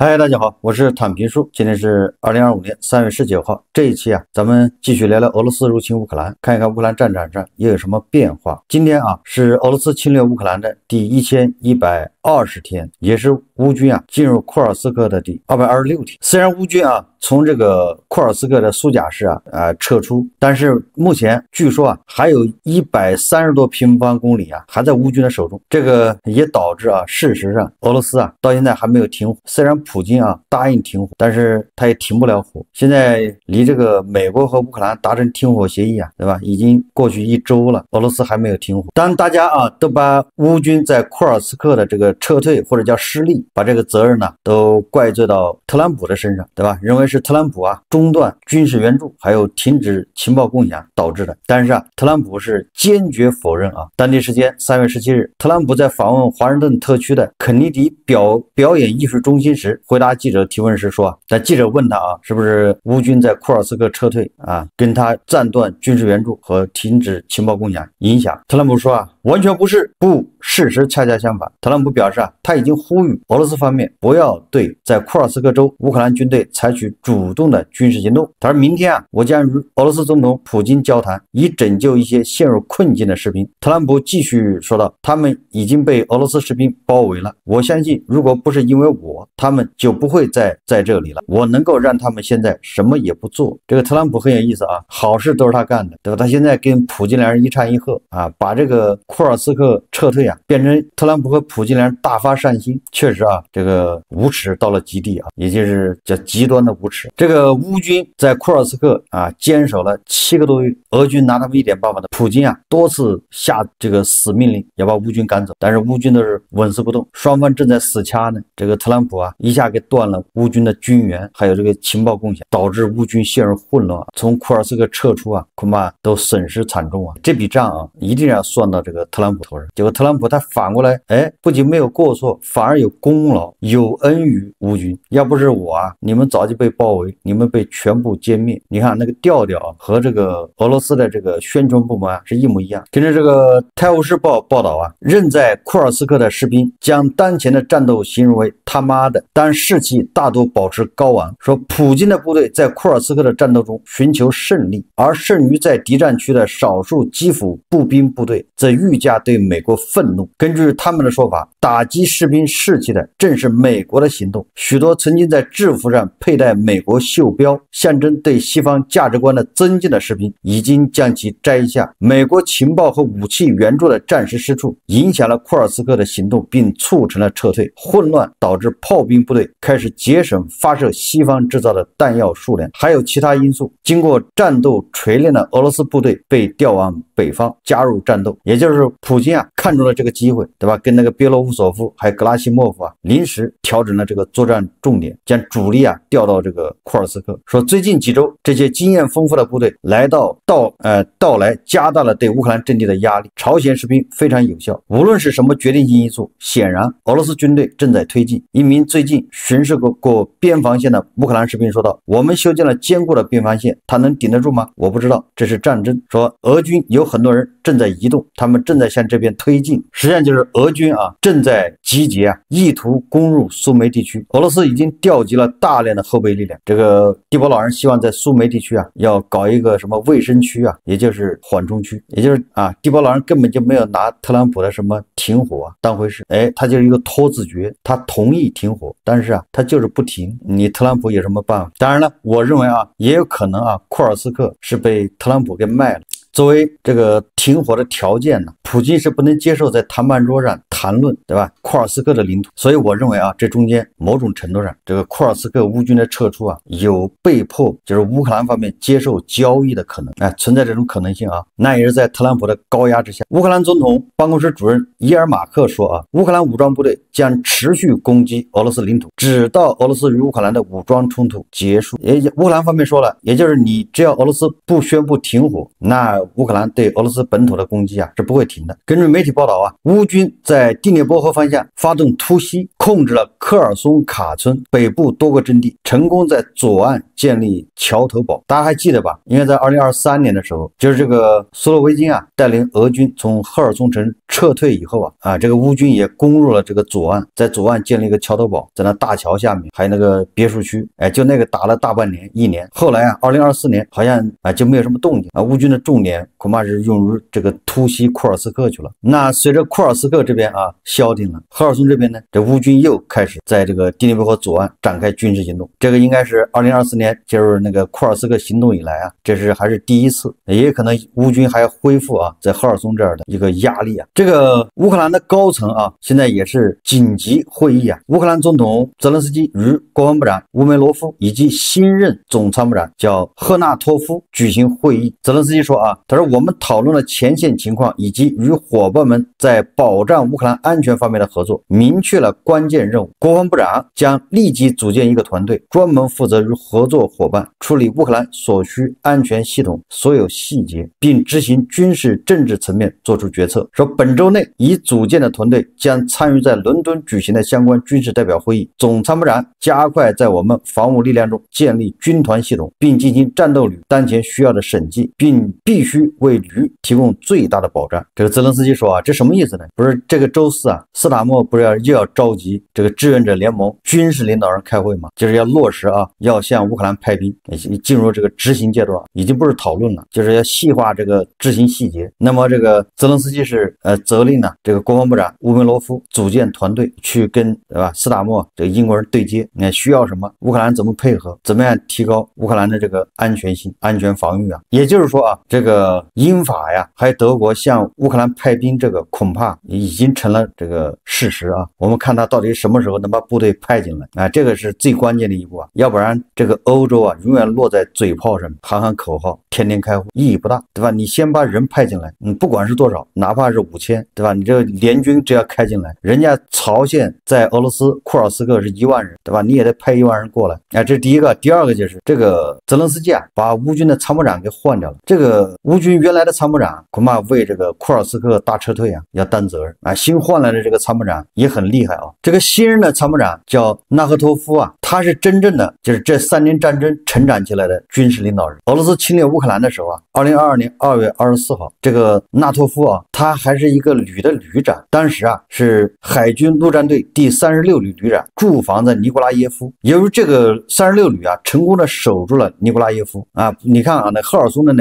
嗨，大家好，我是躺平叔。今天是2025年3月19号。这一期咱们继续聊聊俄罗斯入侵乌克兰，看一看乌克兰战场上又有什么变化。今天是俄罗斯侵略乌克兰的第1120天，也是乌军进入库尔斯克的第226天。虽然乌军从这个库尔斯克的苏贾市撤出，但是目前据说还有130多平方公里还在乌军的手中。这个也导致事实上俄罗斯到现在还没有停火。虽然普京答应停火，但是他也停不了火。现在离这个美国和乌克兰达成停火协议对吧？已经过去1周了，俄罗斯还没有停火。当大家都把乌军在库尔斯克的这个撤退或者叫失利，把这个责任都怪罪到特朗普的身上，对吧？认为是特朗普中断军事援助还有停止情报共享导致的。但是特朗普是坚决否认当地时间3月17日，特朗普在访问华盛顿特区的肯尼迪表演艺术中心时，回答记者提问时说，在记者问他是不是乌军在库尔斯克撤退跟他暂断军事援助和停止情报共享影响，特朗普说完全不是，不，事实恰恰相反。特朗普表示他已经呼吁俄罗斯方面不要对在库尔斯克州乌克兰军队采取主动的军事行动。他说明天我将与俄罗斯总统普京交谈，以拯救一些陷入困境的士兵。特朗普继续说道，他们已经被俄罗斯士兵包围了，我相信如果不是因为我，他们就不会在这里了，我能够让他们现在什么也不做。这个特朗普很有意思好事都是他干的，对吧？他现在跟普京两人一唱一和把这个库尔斯克撤退变成特朗普和普京两人大发善心。确实这个无耻到了极地也就是叫极端的无耻。这个乌军在库尔斯克坚守了7个多月，俄军拿他们一点办法的。普京多次下这个死命令要把乌军赶走，但是乌军都是纹丝不动，双方正在死掐呢。这个特朗普一下给断了乌军的军援还有这个情报共享，导致乌军陷入混乱，从库尔斯克撤出恐怕都损失惨重这笔账一定要算到这个特朗普头上。结果特朗普他反过来不仅没有过错，反而有功劳，有恩于乌军。要不是我你们早就被包围，你们被全部歼灭。你看那个调调和这个俄罗斯的这个宣传部门是一模一样。跟着这个泰晤士报报道任在库尔斯克的士兵将当前的战斗形容为他妈的，但士气大多保持高昂，说普京的部队在库尔斯克的战斗中寻求胜利，而剩余在敌占区的少数基辅步兵部队则愈加对美国愤怒。根据他们的说法，打击士兵士气的正是美国的行动。许多曾经在制服上佩戴美国袖标，象征对西方价值观的尊敬的士兵，已经将其摘下。美国情报和武器援助的暂时失处，影响了库尔斯克的行动，并促成了撤退。混乱导致炮兵部队开始节省发射西方制造的弹药数量，还有其他因素。经过战斗锤炼的俄罗斯部队被调往北方加入战斗，也就是普京看中了这个机会，对吧？跟那个别罗乌索夫还有格拉西莫夫临时调整了这个作战重点，将主力调到这个库尔斯克。说最近几周这些经验丰富的部队到来，加大了对乌克兰阵地的压力。朝鲜士兵非常有效。无论是什么决定性因素，显然俄罗斯军队正在推进。一名最近巡视过边防线的乌克兰士兵说道，我们修建了坚固的边防线，他能顶得住吗？我不知道，这是战争。说俄军有很多人正在移动，他们正在向这边推进，实际上就是俄军正在集结意图攻入苏梅地区。俄罗斯已经调集了大量的后备力量。这个蒂博老人希望在苏梅地区要搞一个什么卫生区也就是缓冲区，也就是蒂博老人根本就没有拿特朗普的什么停火当回事。他就是一个拖字诀，他同意停火，但是他就是不停，你特朗普有什么办法？当然了，我认为也有可能库尔斯克是被特朗普给卖了。作为这个停火的条件普京是不能接受在谈判桌上谈论，对吧？库尔斯克的领土。所以我认为这中间某种程度上，这个库尔斯克乌军的撤出有被迫就是乌克兰方面接受交易的可能，存在这种可能性那也是在特朗普的高压之下。乌克兰总统办公室主任伊尔马克说乌克兰武装部队将持续攻击俄罗斯领土，直到俄罗斯与乌克兰的武装冲突结束。乌克兰方面说了，也就是你只要俄罗斯不宣布停火，那乌克兰对俄罗斯本土的攻击啊是不会停的。根据媒体报道啊，乌军在第聂伯河方向发动突袭，控制了科尔松卡村北部多个阵地，成功在左岸建立桥头堡。大家还记得吧？应该在2023年的时候，就是这个苏罗维金啊带领俄军从赫尔松城撤退以后这个乌军也攻入了这个左岸，在左岸建立一个桥头堡，在那大桥下面还有那个别墅区，就那个打了大半年1年。后来2024年好像就没有什么动静乌军的重点恐怕是用于这个突袭库尔斯克去了。那随着库尔斯克这边消停了，赫尔松这边呢，这乌军又开始在这个第聂伯河左岸展开军事行动。这个应该是2024年就是那个库尔斯克行动以来这是还是第一次，也可能乌军还要恢复在赫尔松这儿的一个压力这个乌克兰的高层现在也是紧急会议乌克兰总统泽连斯基与国防部长乌梅罗夫以及新任总参谋长叫赫纳托夫举行会议。泽连斯基说他说我们讨论了前线情况以及与伙伴们在保障乌克兰安全方面的合作，明确了关键任务。国防部长将立即组建一个团队，专门负责与合作伙伴处理乌克兰所需安全系统所有细节，并执行军事政治层面做出决策。说本周内已组建的团队将参与在伦敦举行的相关军事代表会议。总参谋长加快在我们防务力量中建立军团系统，并进行战斗旅当前需要的审计，并必须为旅提供最大的保障。这个泽连斯基说这什么意思呢？不是这个周四斯塔默不是又要召集这个志愿者联盟军事领导人开会吗？就是要落实要向乌克兰派兵，进入这个执行阶段，已经不是讨论了，就是要细化这个执行细节。那么这个泽连斯基是责令这个国防部长乌梅罗夫组建团队去跟斯塔默这个英国人对接，需要什么乌克兰怎么配合，怎么样提高乌克兰的这个安全性、安全防御也就是说这个英法还有德国向乌克兰派兵，这个恐怕已经成了这个事实我们看他到底什么时候能把部队派进来这个是最关键的一步要不然这个欧洲永远落在嘴炮上，喊喊口号，天天开会，意义不大，对吧？你先把人派进来，不管是多少，哪怕是5000，对吧？你这个联军只要开进来，人家朝鲜在俄罗斯库尔斯克是1万人，对吧？你也得派1万人过来这是第一个。第二个就是这个泽连斯基把乌军的参谋长给换掉了，这个乌军原来的参谋长恐怕为这个库尔斯克大撤退要担责任新换来的这个参谋长也很厉害这个新任的参谋长叫纳赫托夫他是真正的就是这3年战争成长起来的军事领导人。俄罗斯侵略乌克兰的时候2022年2月24号，这个纳托夫他还是一个旅的旅长，当时是海军陆战队第36旅旅长，驻防在尼古拉耶夫。由于这个36旅成功的守住了尼古拉耶夫你看那赫尔松的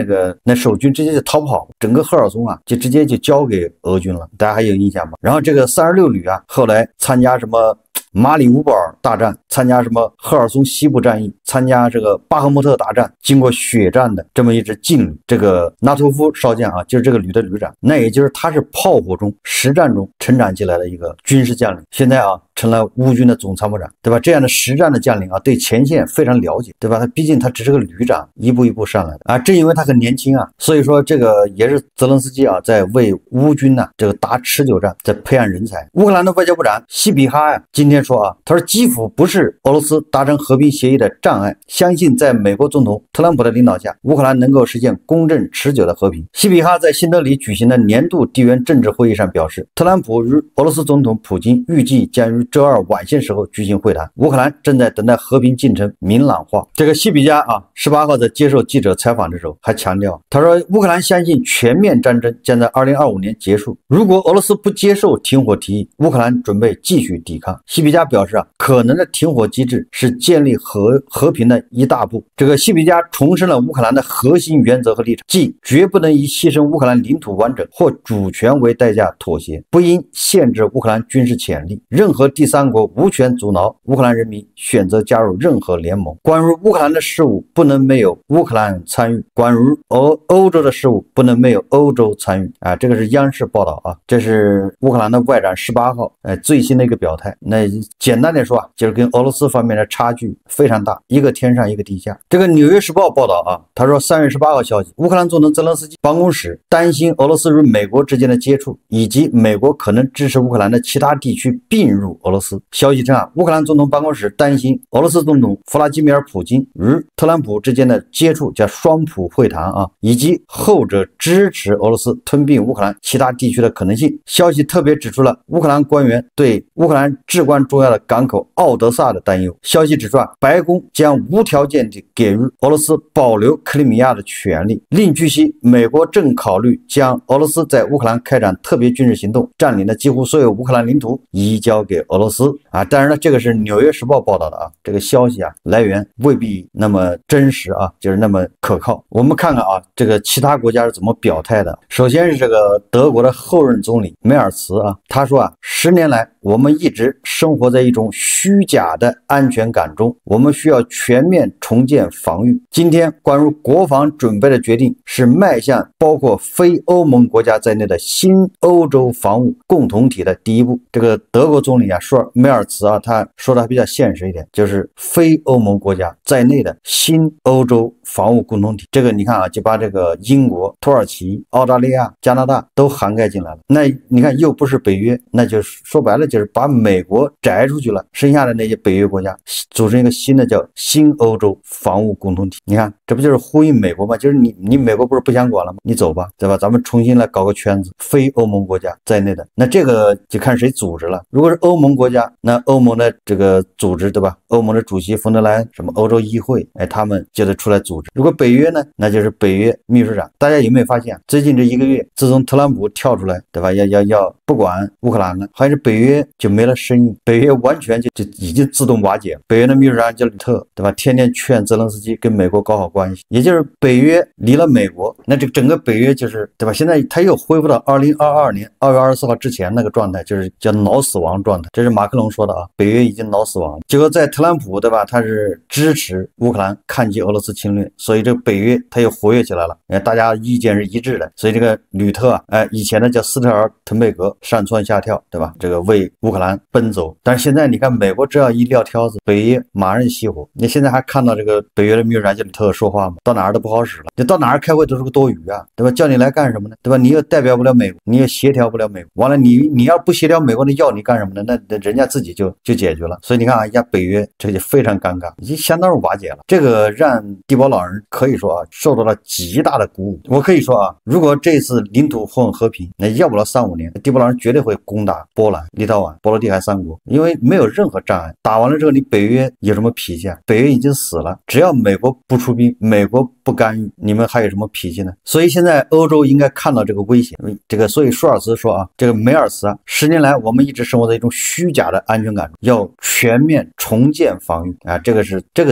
那守军直接就逃跑，整个赫尔松就直接就交给俄军了，大家还有印象吗？然后这个36旅后来参加什么马里乌波尔大战，参加什么赫尔松西部战役，参加这个巴赫穆特大战，经过血战的这么一支劲旅，这个纳托夫少将就是这个旅的旅长，那也就是他是炮火中实战中成长起来的一个军事将领，现在成了乌军的总参谋长，对吧？这样的实战的将领对前线非常了解，对吧？他毕竟他只是个旅长，一步一步上来的正因为他很年轻所以说这个也是泽连斯基在为乌军这个打持久战，在培养人才。乌克兰的外交部长西比哈今天说他说基辅不是俄罗斯达成和平协议的障碍，相信在美国总统特朗普的领导下，乌克兰能够实现公正持久的和平。西比哈在新德里举行的年度地缘政治会议上表示，特朗普与俄罗斯总统普京预计将于周二晚些时候举行会谈，乌克兰正在等待和平进程明朗化。这个西比加18号在接受记者采访的时候还强调，他说乌克兰相信全面战争将在2025年结束，如果俄罗斯不接受停火提议，乌克兰准备继续抵抗。西比加表示可能的停火机制是建立和平的一大步。这个西比加重申了乌克兰的核心原则和立场，即绝不能以牺牲乌克兰领土完整或主权为代价妥协，不应限制乌克兰军事潜力，任何第三国无权阻挠乌克兰人民选择加入任何联盟。关于乌克兰的事务不能没有乌克兰参与，关于欧洲的事务不能没有欧洲参与这个是央视报道这是乌克兰的外长18号最新的一个表态。那简单点说啊，就是跟俄罗斯方面的差距非常大，一个天上一个地下。这个《纽约时报》报道啊，他说3月18号消息，乌克兰总统泽连斯基办公室担心俄罗斯与美国之间的接触，以及美国可能支持乌克兰的其他地区并入俄罗斯。消息称啊，乌克兰总统办公室担心俄罗斯总统弗拉基米尔·普京与特朗普之间的接触，叫双普会谈啊，以及后者支持俄罗斯吞并乌克兰其他地区的可能性。消息特别指出了乌克兰官员对乌克兰至关重要的港口奥德萨的担忧。消息指出啊，白宫将无条件地给予俄罗斯保留克里米亚的权利。另据悉，美国正考虑将俄罗斯在乌克兰开展特别军事行动，占领的几乎所有乌克兰领土移交给俄罗斯啊。当然了，这个是《纽约时报》报道的啊，这个消息啊来源未必那么真实啊，就是那么可靠。我们看看啊，这个其他国家是怎么表态的。首先是这个德国的后任总理梅尔茨啊，他说啊，10年来我们一直生活在一种虚假的安全感中，我们需要全面重建防御。今天关于国防准备的决定是迈向包括非欧盟国家在内的新欧洲防务共同体的第一步。这个德国总理啊说，梅尔茨啊，他说的还比较现实一点，就是非欧盟国家在内的新欧洲防务共同体。这个你看啊，就把这个英国、土耳其、澳大利亚、加拿大都涵盖进来了。那你看又不是北约，那就说白了就是把美国摘出去了，剩下的那些北约国家组成一个新的叫新欧洲防务共同体。你看这不就是呼应美国吗？就是你美国不是不想管了吗？你走吧，对吧？咱们重新来搞个圈子，非欧盟国家在内的。那这个就看谁组织了。如果是欧盟国家，那欧盟的这个组织，对吧？欧盟的主席冯德莱恩，什么欧洲议会，哎，他们就得出来组织。如果北约呢，那就是北约秘书长。大家有没有发现，最近这1个月，自从特朗普跳出来，对吧？要不管乌克兰了，好像是北约就没了声音，北约完全就已经自动瓦解了。北约的秘书长叫吕特，对吧？天天劝泽连斯基跟美国搞好关系，也就是北约离了美国，那这整个北约就是，对吧？现在他又恢复到2022年2月24号之前那个状态，就是叫脑死亡状态。这是马克龙说的啊，北约已经脑死亡了。结果在特朗普，对吧？他是支持乌克兰抗击俄罗斯侵略，所以这个北约他又活跃起来了，大家意见是一致的。所以这个吕特啊，以前呢叫斯特尔滕贝格，上蹿下跳，对吧？这个为乌克兰奔走。但是现在你看，美国只要一撂挑子，北约马上熄火。你现在还看到这个北约的秘书长叫吕特说话吗？到哪儿都不好使了，你到哪儿开会都是个多余啊，对吧？叫你来干什么呢？对吧？你又代表不了美国，你又协调不了美国，完了你要不协调美国，那要你干什么呢？那人家自己就解决了。所以你看啊，人家北约这个就非常尴尬，已经相当于瓦解了。这个让地保老人可以说啊受到了极大的鼓舞。我可以说啊，如果这次领土混和平，那要不了3-5年，地保老人绝对会攻打波兰、立陶宛、波罗的海3国，因为没有任何障碍。打完了之后，你北约有什么脾气啊？北约已经死了，只要美国不出兵，美国不干预，你们还有什么脾气呢？所以现在欧洲应该看到这个危险。这个所以舒尔茨说啊，这个梅尔茨啊，10年来我们一直生活在一种虚假的安全感中，要全面重建防御啊，这个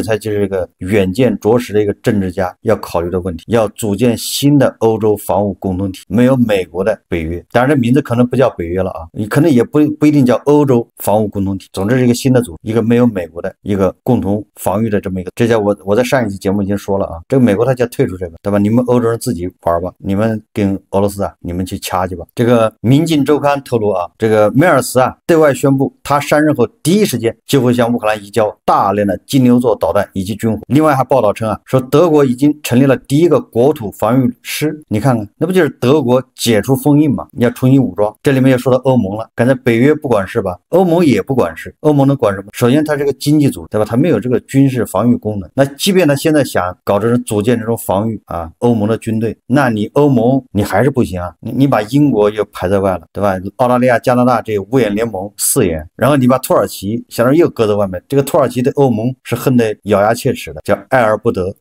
才就是一个远见卓识的一个政治家要考虑的问题，要组建新的欧洲防务共同体，没有美国的北约，当然这名字可能不叫北约了啊，你可能也不一定叫欧洲防务共同体，总之是一个新的组，一个没有美国的一个共同防御的这么一个，这叫我在上一期节目已经说了啊，这个美国他就要退出这个，对吧？你们欧洲人自己玩吧，你们跟俄罗斯啊，你们去掐去吧。这个民进周刊透露啊，这个梅尔茨啊对外宣布，他上任后第一时间就会向乌克兰移交大量的金牛座导弹以及军火。另外还报道称啊，说德国已经成立了第一个国土防御师，你看看，那不就是德国解除封印嘛？你要重新武装。这里面又说到欧盟了，刚才北约不管事吧，欧盟也不管事，欧盟能管什么？首先它是个经济组，对吧？它没有这个军事防御功能。那即便他现在想搞这种组建这种防御啊，欧盟的军队，那你欧盟你还是不行啊，你把英国又排在外了，对吧？澳大利亚、加拿大这五眼联盟4眼，然后你把土耳其相当于又搁在外面，这个土耳其对欧盟是恨得咬牙切齿的，叫爱而不得，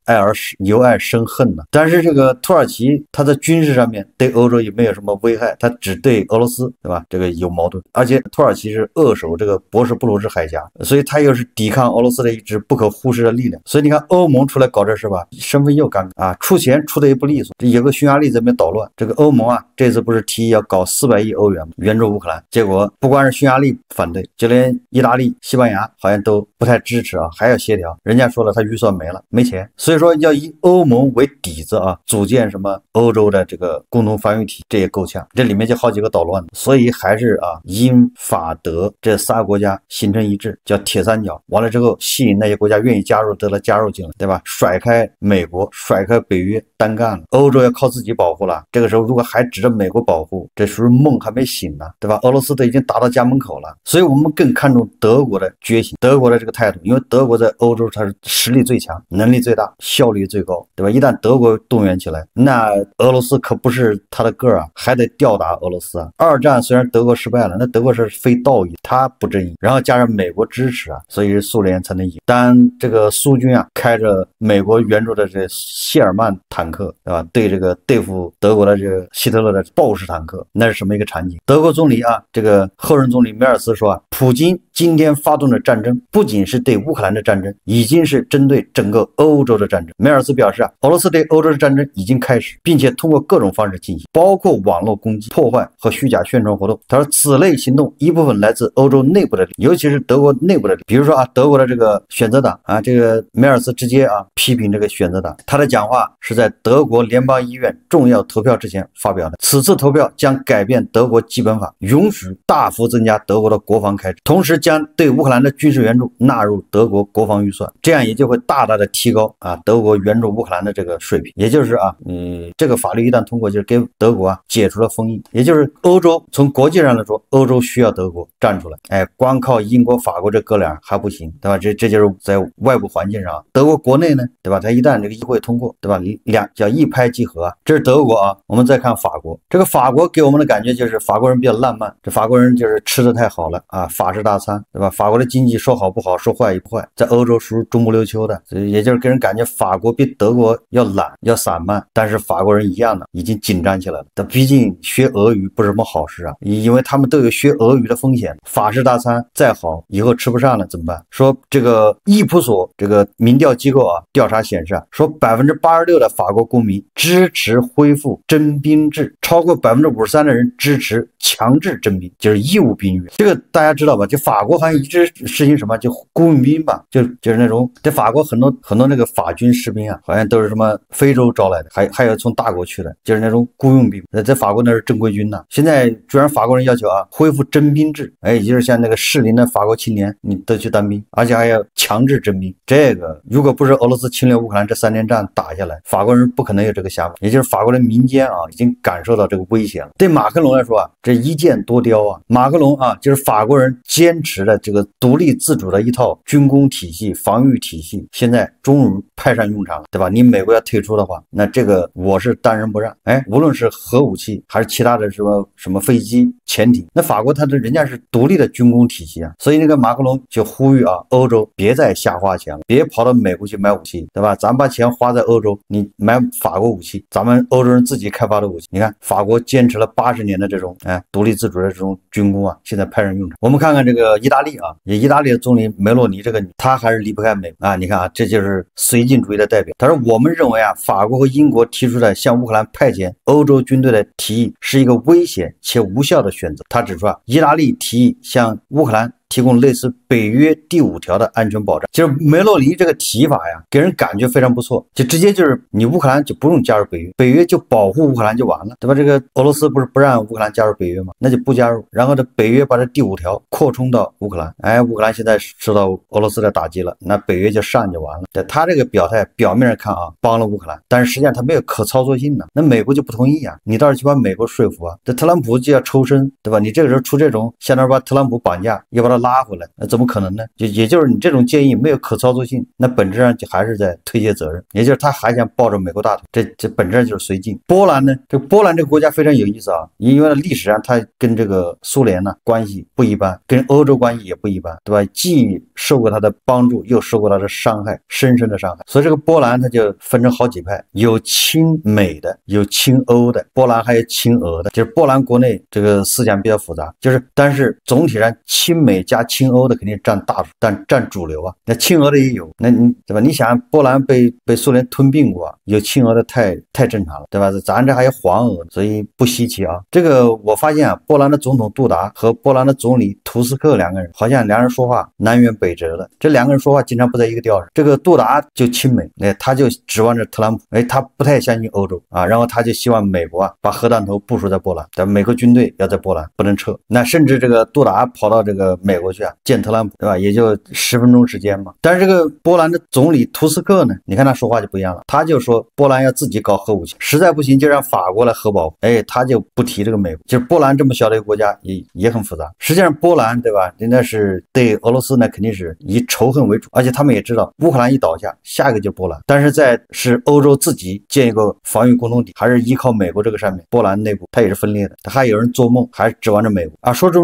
由爱生恨呢。但是这个土耳其它在军事上面对欧洲也没有什么危害，它只对俄罗斯，对吧？这个有矛盾，而且土耳其是扼守这个博斯普鲁斯海峡，所以它又是抵抗俄罗斯的一支不可忽视的力量。所以你看欧盟出来搞这事吧，身份又尴尬啊，出钱出的也不利索。这有个匈牙利这边捣乱，这个欧盟啊这次不是提议要搞400亿欧元援助乌克兰，结果不光是匈牙利反对，就连意大利、西班牙好像都不太支持啊，还要协调。人家说了，他预算没了，没钱，所以说要以欧盟为底子啊，组建什么欧洲的这个共同防御体，这也够呛。这里面就好几个捣乱的，所以还是啊因法、德这3个国家形成一致，叫铁三角。完了之后，吸引那些国家愿意加入，得了加入进来，对吧？甩开美国，甩开北约，单干了。欧洲要靠自己保护了。这个时候如果还指着美国保护，这时候梦还没醒呢，对吧？俄罗斯都已经打到家门口了，所以我们更看重德国的觉醒，德国的这个态度，因为德国在欧洲它是实力最强，能力最大，效率最高，对吧？一旦德国动员起来，那俄罗斯可不是他的个儿啊，还得吊打俄罗斯啊。二战虽然德国失败了，那德国是非道义，他不正义，然后加上美国支持啊，所以苏联才能赢。当这个苏军啊开着美国援助的这谢尔曼坦克，对吧？对这个对付德国的这个希特勒的豹式坦克，那是什么一个场景？德国总理啊，这个后任总理梅尔斯说啊，普京今天发动的战争不仅是对乌克兰的战争，已经是针对整个欧洲的战争。梅尔斯表示啊，俄罗斯对欧洲的战争已经开始，并且通过各种方式进行，包括网络攻击、破坏和虚假宣传活动。他说，此类行动一部分来自欧洲内部的力，尤其是德国内部的力。比如说啊，德国的这个选择党啊，这个梅尔斯直接啊批评这个选择党。他的讲话是在德国联邦议院重要投票之前发表的。此次投票将改变德国基本法，允许大幅增加德国的国防开支，同时将对乌克兰的军事援助纳入德国国防预算，这样也就会大大的提高啊德国援助乌克兰的这个水平。也就是啊，这个法律一旦通过，就是给德国啊解除了封印。也就是欧洲从国际上来说，欧洲需要德国站出来，哎，光靠英国、法国这哥俩还不行，对吧？这就是在外部环境上，德国国内呢，对吧？它一旦这个议会通过，对吧？叫一拍即合啊。这是德国啊。我们再看法国，这个法国给我们的感觉就是法国人比较浪漫，这法国人就是吃的太好了啊，法式大餐，对吧？法国的经济说好不好，说坏也不坏，在欧洲属于中不溜秋的，所以也就是给人感觉法国比德国要懒，要散漫，但是法国人一样的已经紧张起来了。但毕竟学俄语不是什么好事啊，因为他们都有学俄语的风险。法式大餐再好，以后吃不上了怎么办？说这个伊普索这个民调机构啊，调查显示啊，说86%的法国公民支持恢复征兵制，超过53%的人支持强制征兵，就是义务兵役。这个大家知道吧？就法国好像一直实行什么，就雇佣兵吧，就是那种在法国很多那个法军士兵啊，好像都是什么非洲招来的，还有从大国去的，就是那种雇佣兵。在法国那是正规军呢。现在居然法国人要求啊恢复征兵制，哎，也就是像那个适龄的法国青年，你都去当兵，而且还要强制征兵。这个如果不是俄罗斯侵略乌克兰这3年战打下来，法国人不可能有这个想法。也就是法国的民间啊，已经感受到这个危险了。对马克龙来说啊，这一箭多雕啊。马克龙啊，就是法国人坚持的这个独立自主的一套军工体系、防御体系，现在终于派上用场了，对吧？你美国要退出的话，那这个我是当仁不让。哎，无论是核武器还是其他的什么飞机、潜艇，那法国它的人家是独立的军工体系啊。所以那个马克龙就呼吁啊，欧洲别再瞎花钱了，别跑到美国去买武器，对吧？咱把钱花在欧洲，你买法国武器，咱们欧洲人自己开发的武器。你看法国坚持了80年的这种独立自主的这种军工啊，现在派上用场。我们看看这个意大利啊，意大利的总理梅洛尼这个他还是离不开美国啊。你看啊，这就是绥靖主义的代表。他说，我们认为啊，法国和英国提出的向乌克兰派遣欧洲军队的提议是一个危险且无效的选择。他指出啊，意大利提议向乌克兰提供类似北约第5条的安全保障。就是梅洛尼这个提法呀，给人感觉非常不错，就直接就是你乌克兰就不用加入北约，北约就保护乌克兰就完了，对吧？这个俄罗斯不是不让乌克兰加入北约吗？那就不加入，然后这北约把这第5条扩充到乌克兰，哎，乌克兰现在受到俄罗斯的打击了，那北约就上就完了。他这个表态表面上看啊，帮了乌克兰，但是实际上他没有可操作性呢。那美国就不同意啊，你倒是去把美国说服啊，这特朗普就要抽身，对吧？你这个时候出这种相当于把特朗普绑架，要把他拉回来，那怎么可能呢？也就是你这种建议没有可操作性，那本质上就还是在推卸责任，也就是他还想抱着美国大腿，这本质上就是绥靖。波兰呢，这波兰这个国家非常有意思啊，因为历史上它跟这个苏联呢关系不一般，跟欧洲关系也不一般，对吧？既受过他的帮助，又受过他的伤害，深深的伤害。所以这个波兰它就分成好几派，有亲美的，有亲欧的，波兰还有亲俄的。就是波兰国内这个思想比较复杂，就是但是总体上亲美加加亲欧的肯定占大，占主流啊。那亲俄的也有，那你对吧？你想波兰被苏联吞并过啊，有亲俄的太正常了，对吧？咱这还有黄俄，所以不稀奇啊。这个我发现啊，波兰的总统杜达和波兰的总理图斯克两个人，好像两人说话南辕北辙的。这两个人说话经常不在一个调上。这个杜达就亲美，他就指望着特朗普，他不太相信欧洲啊，然后他就希望美国啊把核弹头部署在波兰，但美国军队要在波兰不能撤。那甚至这个杜达跑到这个美国去啊见特朗普，对吧？也就10分钟时间嘛。但是这个波兰的总理图斯克呢，你看他说话就不一样了，他就说波兰要自己搞核武器，实在不行就让法国来核保护，他就不提这个美国。就是波兰这么小的一个国家也很复杂。实际上波兰对吧，人家是对俄罗斯呢肯定是以仇恨为主，而且他们也知道乌克兰一倒下，下一个就是波兰。但是是欧洲自己建一个防御共同体，还是依靠美国这个上面，波兰内部它也是分裂的，还有人做梦还指望着美国啊。说这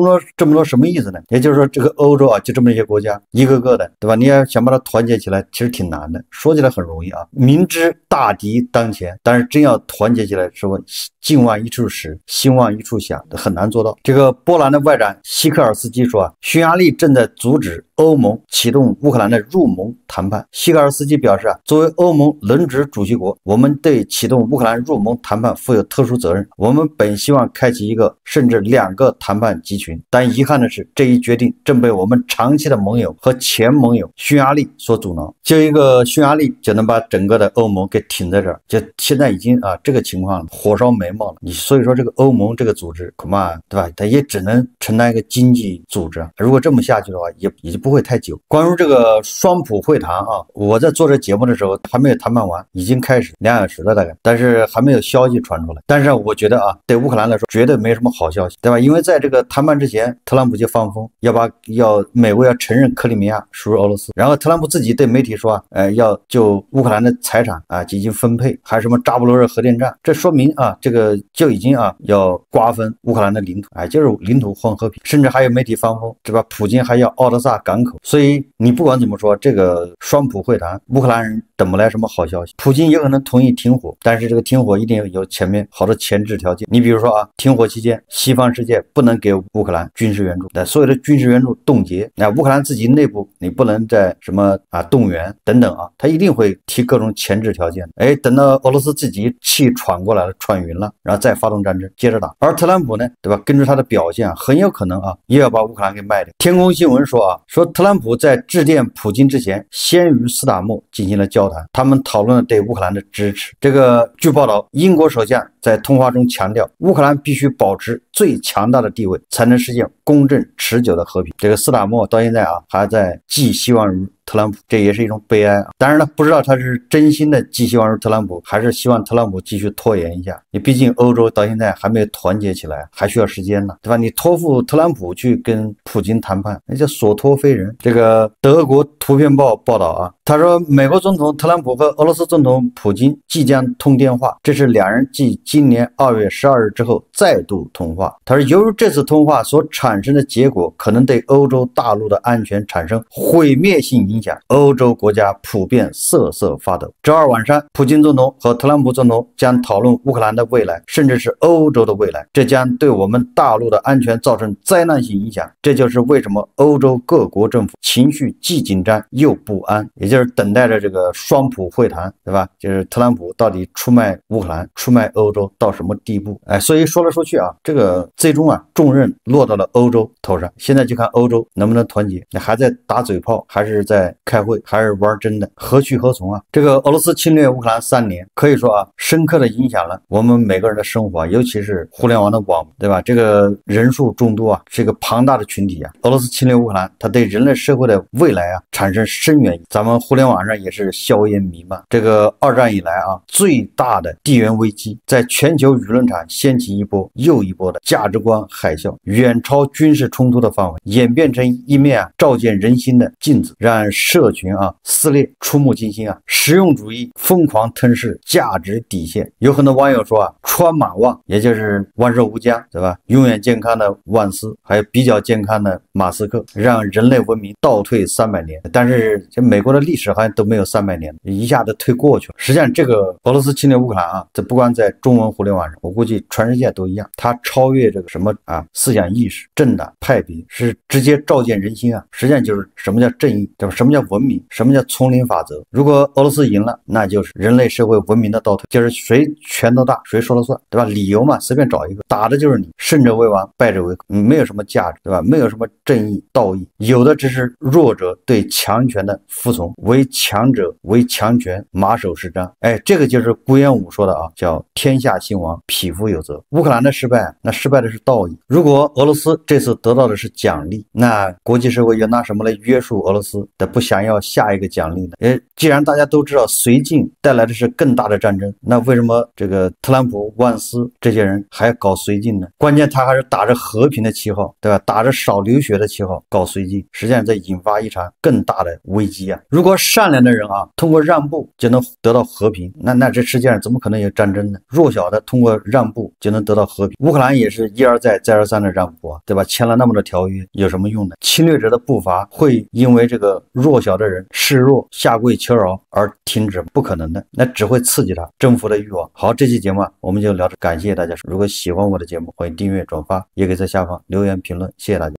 么多什么意思呢？也就是说这个欧洲啊就这么一些国家，一个个的对吧，你要想把它团结起来其实挺难的，说起来很容易啊，明知大敌当前，但是真要团结起来说境外一处使，心外一处想，很难做到。这个波兰的外长希克尔斯基说啊，匈牙利正在阻止欧盟启动乌克兰的入盟谈判。希克尔斯基表示啊，作为欧盟轮值主席国，我们对启动乌克兰入盟谈判负有特殊责任。我们本希望开启一个甚至2个谈判集群，但遗憾的是，这一决定正被我们长期的盟友和前盟友匈牙利所阻挠。就一个匈牙利就能把整个的欧盟给挺在这儿，就现在已经啊这个情况火烧眉毛了。所以说这个欧盟这个组织恐怕对吧，它也只能承担一个经济组织。如果这么下去的话，也就不会太久。关于这个双普会谈啊，我在做这节目的时候还没有谈判完，已经开始2小时了大概，但是还没有消息传出来。但是我觉得啊，对乌克兰来说绝对没什么好消息，对吧？因为在这个谈判之前，特朗普就放风要美国要承认克里米亚属于俄罗斯，然后特朗普自己对媒体说啊，要就乌克兰的财产啊进行分配，还有什么扎波罗热核电站，这说明啊这个就已经啊要瓜分乌克兰的领土，就是领土换和平，甚至还有媒体放风，对吧？普京还要奥德萨港口，所以你不管怎么说，这个双普会谈，乌克兰人等不来什么好消息。普京也可能同意停火，但是这个停火一定有前面好多前置条件。你比如说啊，停火期间，西方世界不能给乌克兰军事援助，所有的军事援助冻结。那乌克兰自己内部你不能再什么啊动员等等啊，他一定会提各种前置条件。等到俄罗斯自己气喘过来了，喘匀了，然后再发动战争，接着打。而特朗普呢，对吧？根据他的表现啊，很有可能啊，也要把乌克兰给卖掉。天空新闻说啊，说特朗普在致电普京之前，先与斯塔默进行了交谈，他们讨论了对乌克兰的支持。这个据报道，英国首相在通话中强调，乌克兰必须保持最强大的地位，才能实现公正持久的和平。这个斯塔默到现在啊，还在寄希望于特朗普，这也是一种悲哀啊。当然了，不知道他是真心的寄希望于特朗普，还是希望特朗普继续拖延一下。你毕竟欧洲到现在还没有团结起来，还需要时间呢，对吧？你托付特朗普去跟普京谈判，那叫所托非人。这个德国图片报报道啊，他说美国总统特朗普和俄罗斯总统普京即将通电话，这是两人继今年2月12日之后再度通话。他说，由于这次通话所产生的结果可能对欧洲大陆的安全产生毁灭性影响，欧洲国家普遍瑟瑟发抖。周二晚上，普京总统和特朗普总统将讨论乌克兰的未来，甚至是欧洲的未来，这将对我们大陆的安全造成灾难性影响。这就是为什么欧洲各国政府情绪既紧张又不安，也就是等待着这个双普会谈，对吧？就是特朗普到底出卖乌克兰、出卖欧洲到什么地步？所以说来说去啊，这个最终啊，重任落到了欧洲头上。现在就看欧洲能不能团结，你还在打嘴炮，还是在开会，还是玩真的，何去何从啊？这个俄罗斯侵略乌克兰3年，可以说啊，深刻的影响了我们每个人的生活，尤其是互联网的网，对吧？这个人数众多啊，是一个庞大的群体啊。俄罗斯侵略乌克兰，它对人类社会的未来啊产生深远影响。咱们互联网上也是硝烟弥漫。这个2战以来啊，最大的地缘危机，在全球舆论场掀起一波又一波的价值观海啸，远超军事冲突的范围，演变成一面照见人心的镜子，让社群撕裂，触目惊心实用主义疯狂吞噬价值底线。有很多网友说川马万，也就是万寿无疆，对吧？永远健康的万斯，还有比较健康的马斯克，让人类文明倒退300年。但是这美国的历史好像都没有300年，一下子退过去了。实际上，这个俄罗斯侵略乌克兰这不光在中文互联网上，我估计全世界都一样，它超越这个什么思想意识、政党派别，是直接照见人心实际上就是什么叫正义，对吧？什么叫文明？什么叫丛林法则？如果俄罗斯赢了，那就是人类社会文明的倒退，就是谁拳头大谁说了算，对吧？理由嘛，随便找一个，打的就是你，胜者为王，败者为寇，没有什么价值，对吧？没有什么正义道义，有的只是弱者对强权的服从，为强者为强权马首是瞻。这个就是顾炎武说的叫天下兴亡，匹夫有责。乌克兰的失败，那失败的是道义。如果俄罗斯这次得到的是奖励，那国际社会又拿什么来约束俄罗斯的不想要下一个奖励呢？既然大家都知道绥靖带来的是更大的战争，那为什么这个特朗普、万斯这些人还搞绥靖呢？关键他还是打着和平的旗号，对吧？打着少流血的旗号搞绥靖，实际上在引发一场更大的危机如果善良的人通过让步就能得到和平，那这世界上怎么可能有战争呢？弱小的通过让步就能得到和平。乌克兰也是一而再再而三的让步对吧？签了那么多条约有什么用呢？侵略者的步伐会因为这个弱小的人示弱下跪求饶而停止？不可能的，那只会刺激他征服的欲望。好，这期节目我们就聊着，感谢大家。如果喜欢我的节目，欢迎订阅转发，也可以在下方留言评论，谢谢大家。